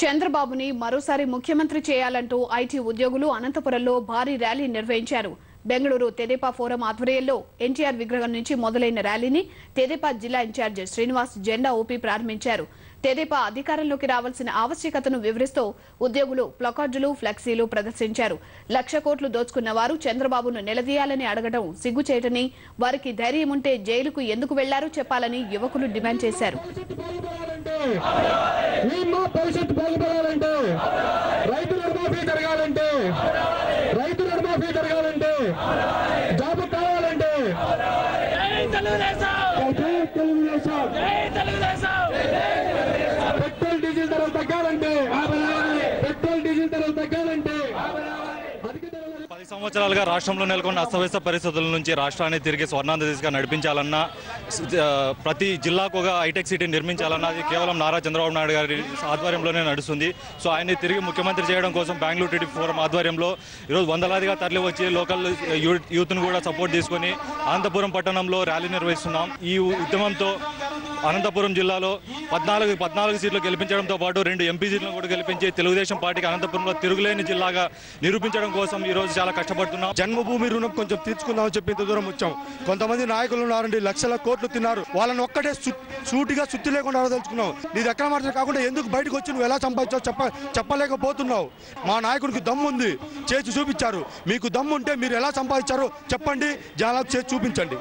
చంద్రబాబుని మరోసారి ముఖ్యమంత్రి చేయాలంటూ ఐటీ ఉద్యోగులు అనంతపురంలో భారీ ర్యాలీ నిర్వహించారు. బెంగళూరు తెదేపా ఫోరం ఆధ్వర్యంలో ఎన్టీఆర్ విగ్రహం నుంచి మొదలైన ర్యాలీని తెదేపా జిల్లా ఇన్ఛార్జ్ శ్రీనివాస్ జెండా ఊపి ప్రారంభించారు. తెదేపా అధికారంలోకి రావాల్సిన ఆవశ్యకతను వివరిస్తూ ఉద్యోగులు ప్లకార్డులు, ఫ్లెక్సీలు ప్రదర్శించారు. 1,00,000 కోట్లు దోచుకున్న వారు చంద్రబాబును నిలదీయాలని అడగడం సిగ్గుచేటని, వారికి ధైర్యం ఉంటే జైలుకు ఎందుకు వెళ్లారో చెప్పాలని యువకులు డిమాండ్ చేశారు. పెట్రోల్ డీజిల్ ధరలు తగ్గాలంటే 10 సంవత్సరాలుగా రాష్ట్రంలో నెలకొన్న అస్తవ్యస్త పరిస్థితుల నుంచి రాష్ట్రాన్ని తిరిగి స్వర్ణాంధ్ర దిశగా నడిపించాలన్నా, ప్రతి జిల్లాకు ఒక హైటెక్ సిటీ నిర్మించాలన్నా అది కేవలం నారా చంద్రబాబు నాయుడు గారి ఆధ్వర్యంలోనే నడుస్తుంది. సో ఆయన్ని తిరిగి ముఖ్యమంత్రి చేయడం కోసం బెంగళూరు టీడీపీ ఫోరం ఆధ్వర్యంలో ఈరోజు వందలాదిగా తరలి వచ్చి లోకల్ యూత్ను కూడా సపోర్ట్ తీసుకొని అనంతపురం పట్టణంలో ర్యాలీ నిర్వహిస్తున్నాం. ఈ ఉద్యమంతో అనంతపురం జిల్లాలో 14 సీట్లు గెలిపించడంతో పాటు 2 ఎంపీ సీట్లను కూడా గెలిపించి తెలుగుదేశం పార్టీకి అనంతపురంలో తిరుగులేని జిల్లాగా నిరూపించడం కోసం ఈ రోజు చాలా కష్టపడుతున్నాం. జన్మభూమి రుణం కొంచెం తీర్చుకుందామని చెప్పి ఇంత దూరం వచ్చాం. కొంతమంది నాయకులు ఉన్నారండి, 1,00,000 కోట్లు తిన్నారు. వాళ్ళని ఒక్కటే సూటిగా సుత్తి లేకుండా అడదలుచుకున్నావు. నీది ఎక్కడ మాత్రం కాకుండా ఎందుకు బయటకు వచ్చి నువ్వు ఎలా సంపాదించావు చెప్పలేకపోతున్నావు. మా నాయకుడికి దమ్ము ఉంది, చేసి చూపించారు. మీకు దమ్ము ఉంటే మీరు ఎలా సంపాదించారో చెప్పండి, జనాలకు చేసి చూపించండి.